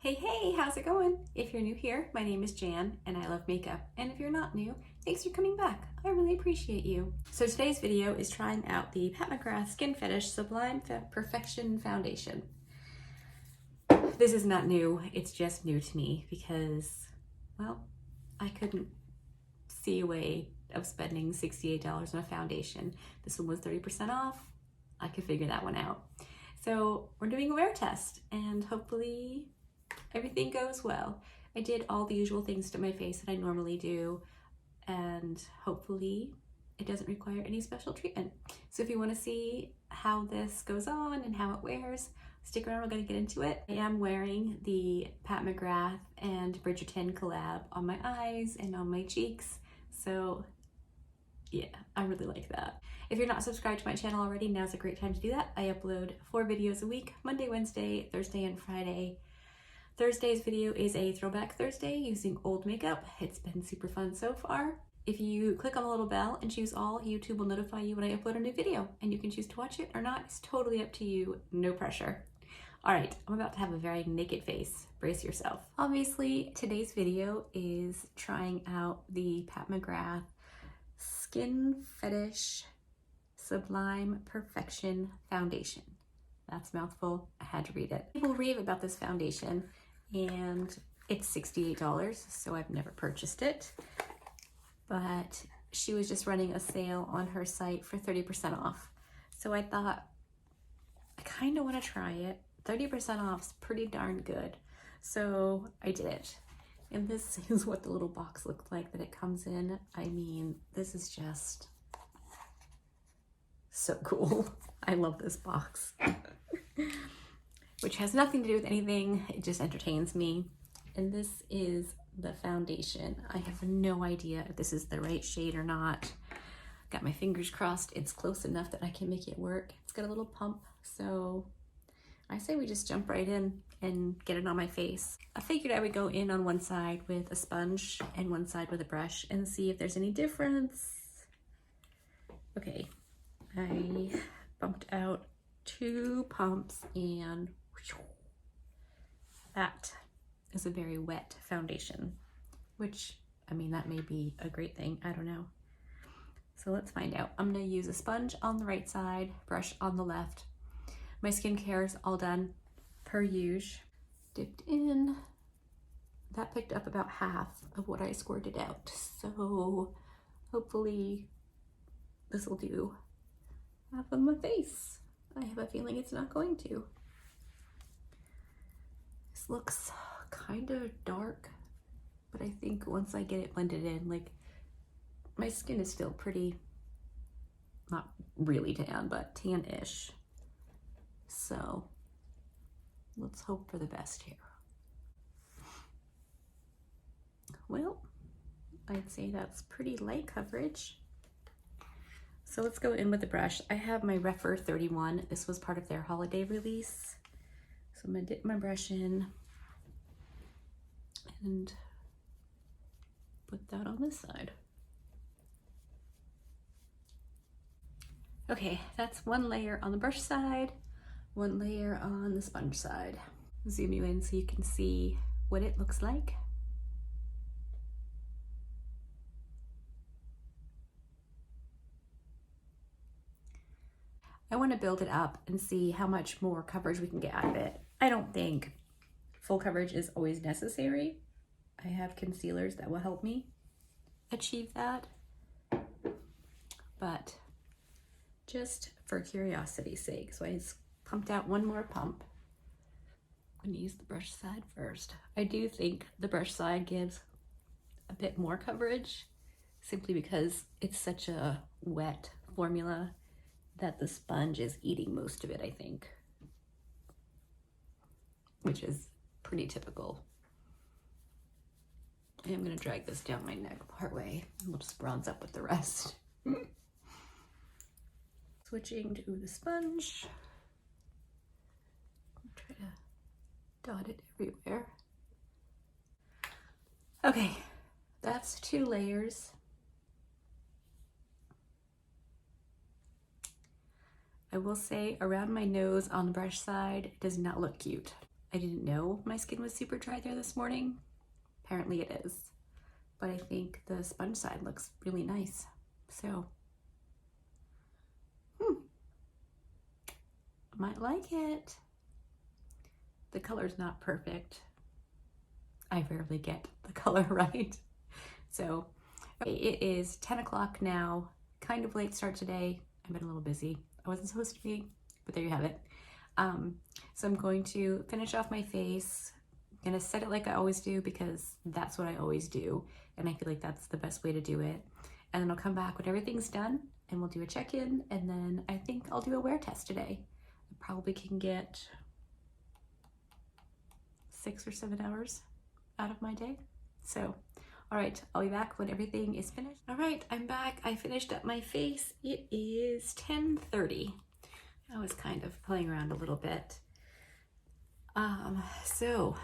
Hey, how's it going? If you're new here, my name is Jan and I love makeup. And if you're not new, thanks for coming back. I really appreciate you. So today's video is trying out the McGrath Skin Fetish Sublime Perfection Foundation. This is not new, it's just new to me because, well, I couldn't see a way of spending $68 on a foundation. This one was 30% off. I could figure that one out. So we're doing a wear test and hopefully everything goes well. I did all the usual things to my face that I normally do, and hopefully it doesn't require any special treatment. So if you want to see how this goes on and how it wears, stick around, we're going to get into it. I am wearing the Pat McGrath and Bridgerton collab on my eyes and on my cheeks, so yeah, I really like that. If you're not subscribed to my channel already, now's a great time to do that. I upload 4 videos a week, Monday, Wednesday, Thursday, and Friday. Thursday's video is a throwback Thursday using old makeup. It's been super fun so far. If you click on the little bell and choose all, YouTube will notify you when I upload a new video, and you can choose to watch it or not. It's totally up to you, no pressure. All right, I'm about to have a very naked face. Brace yourself. Obviously, today's video is trying out the Pat McGrath Skin Fetish Sublime Perfection Foundation. That's a mouthful, I had to read it. People rave about this foundation and it's $68, so I've never purchased it. But she was just running a sale on her site for 30% off. So I thought, I kind of want to try it. 30% off is pretty darn good. So I did it. And this is what the little box looked like that it comes in. I mean, this is just so cool. I love this box. Which has nothing to do with anything, it just entertains me. And this is the foundation. I have no idea if this is the right shade or not. Got my fingers crossed it's close enough that I can make it work. It's got a little pump, so I say we just jump right in and get it on my face. I figured I would go in on one side with a sponge and one side with a brush and see if there's any difference. Okay, I bumped out 2 pumps and that is a very wet foundation, which, I mean, that may be a great thing, I don't know. So let's find out. I'm gonna use a sponge on the right side, brush on the left. My skincare is all done per usual. Dipped in. That picked up about half of what I squirted out. So hopefully this will do half of my face. I have a feeling it's not going to. This looks kind of dark, but I think once I get it blended in, like, my skin is still pretty, not really tan, but tan-ish. So let's hope for the best here. Well, I'd say that's pretty light coverage. So let's go in with the brush. I have my Refer 31. This was part of their holiday release. So I'm gonna dip my brush in and put that on this side. Okay, that's one layer on the brush side, one layer on the sponge side. Zoom you in so you can see what it looks like. I want to build it up and see how much more coverage we can get out of it. I don't think full coverage is always necessary. I have concealers that will help me achieve that. But just for curiosity's sake, so I just pumped out one more pump. I'm gonna use the brush side first. I do think the brush side gives a bit more coverage simply because it's such a wet formula that the sponge is eating most of it, I think, which is pretty typical. And I'm gonna drag this down my neck part way and we'll just bronze up with the rest. Switching to the sponge. Try to dot it everywhere. Okay, that's 2 layers. I will say around my nose on the brush side, it does not look cute. I didn't know my skin was super dry there this morning. Apparently it is. But I think the sponge side looks really nice. So, might like it. The color's not perfect. I rarely get the color right. So, okay, it is 10 o'clock now. Kind of late start today. I've been a little busy. I wasn't supposed to be, but there you have it. So I'm going to finish off my face. I'm gonna set it like I always do because that's what I always do. And I feel like that's the best way to do it. And then I'll come back when everything's done and we'll do a check-in. And then I think I'll do a wear test today. I probably can get 6 or 7 hours out of my day. So, all right, I'll be back when everything is finished. All right, I'm back. I finished up my face. It is 10:30. I was kind of playing around a little bit. So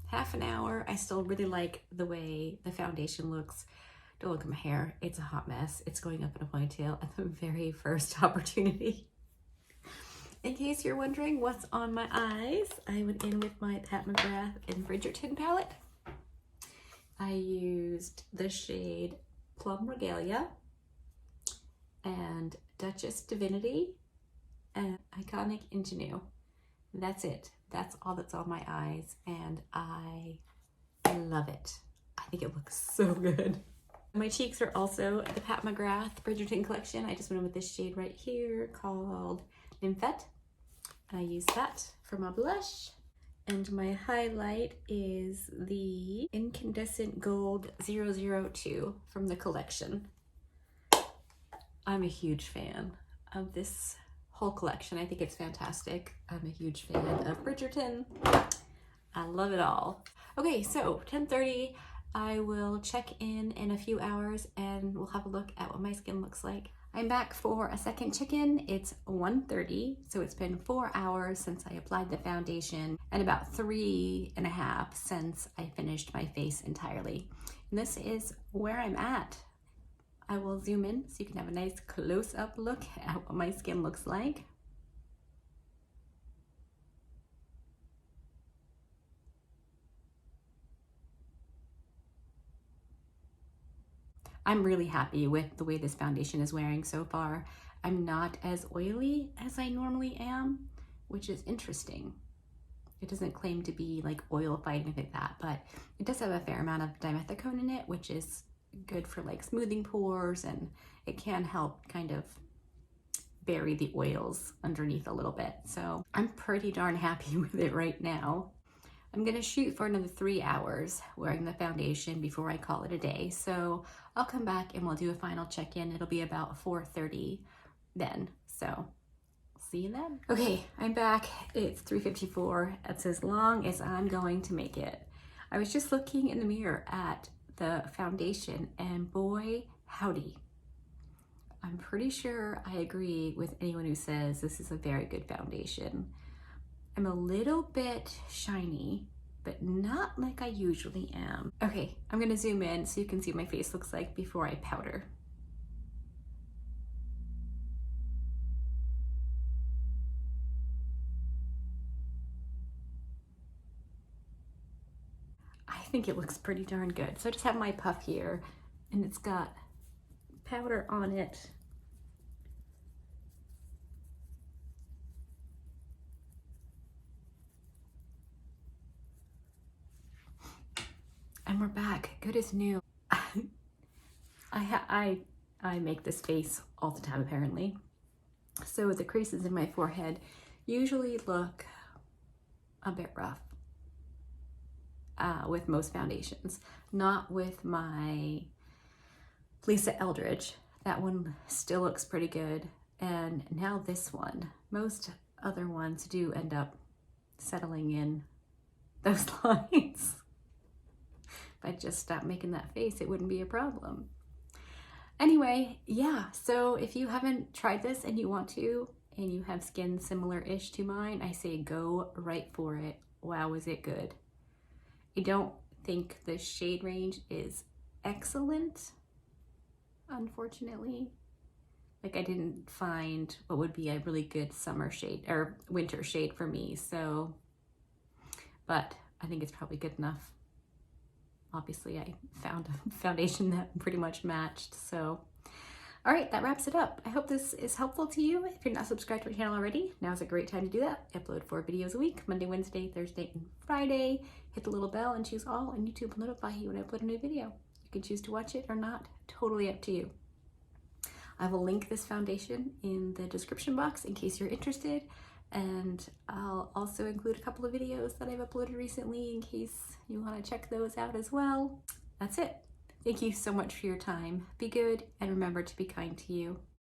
half an hour. I still really like the way the foundation looks. Don't look at my hair. It's a hot mess. It's going up in a ponytail at the very first opportunity. In case you're wondering what's on my eyes, I went in with my Pat McGrath and Bridgerton palette. I used the shade Plum Regalia and Duchess Divinity and Iconic Ingenue. That's it. That's all that's on my eyes, and I love it. I think it looks so good. My cheeks are also the Pat McGrath Bridgerton collection. I just went in with this shade right here called Nymphette. I use that for my blush. And my highlight is the Incandescent Gold 002 from the collection. I'm a huge fan of this whole collection. I think it's fantastic. I'm a huge fan of Bridgerton. I love it all. Okay, so 10:30, I will check in a few hours and we'll have a look at what my skin looks like. I'm back for a second check-in. It's 1:30, so it's been 4 hours since I applied the foundation and about 3.5 since I finished my face entirely. And this is where I'm at. I will zoom in so you can have a nice close-up look at what my skin looks like. I'm really happy with the way this foundation is wearing so far. I'm not as oily as I normally am, which is interesting. It doesn't claim to be like oil fighting like that, but it does have a fair amount of dimethicone in it, which is good for like smoothing pores, and it can help kind of bury the oils underneath a little bit. So I'm pretty darn happy with it right now. I'm gonna shoot for another 3 hours wearing the foundation before I call it a day. So I'll come back and we'll do a final check-in. It'll be about 4:30 then. So see you then. Okay, I'm back. It's 3:54. That's as long as I'm going to make it. I was just looking in the mirror at the foundation and boy, howdy. I'm pretty sure I agree with anyone who says this is a very good foundation. I'm a little bit shiny, but not like I usually am. Okay, I'm gonna zoom in so you can see what my face looks like before I powder. I think it looks pretty darn good. So I just have my puff here and it's got powder on it. And we're back, good as new. I make this face all the time apparently. So the creases in my forehead usually look a bit rough with most foundations. Not with my Lisa Eldridge. That one still looks pretty good. And now this one. Most other ones do end up settling in those lines. If I just stopped making that face, it wouldn't be a problem. Anyway, yeah, so if you haven't tried this and you want to, and you have skin similar-ish to mine, I say go right for it. Wow, is it good. I don't think the shade range is excellent, unfortunately. Like I didn't find what would be a really good summer shade or winter shade for me, so, but I think it's probably good enough. Obviously, I found a foundation that pretty much matched, so. All right, that wraps it up. I hope this is helpful to you. If you're not subscribed to my channel already, now's a great time to do that. I upload 4 videos a week, Monday, Wednesday, Thursday, and Friday. Hit the little bell and choose all, and YouTube will notify you when I upload a new video. You can choose to watch it or not, totally up to you. I will link this foundation in the description box in case you're interested, and I'll also include a couple of videos that I've uploaded recently in case you want to check those out as well. That's it. Thank you so much for your time. Be good, and remember to be kind to you.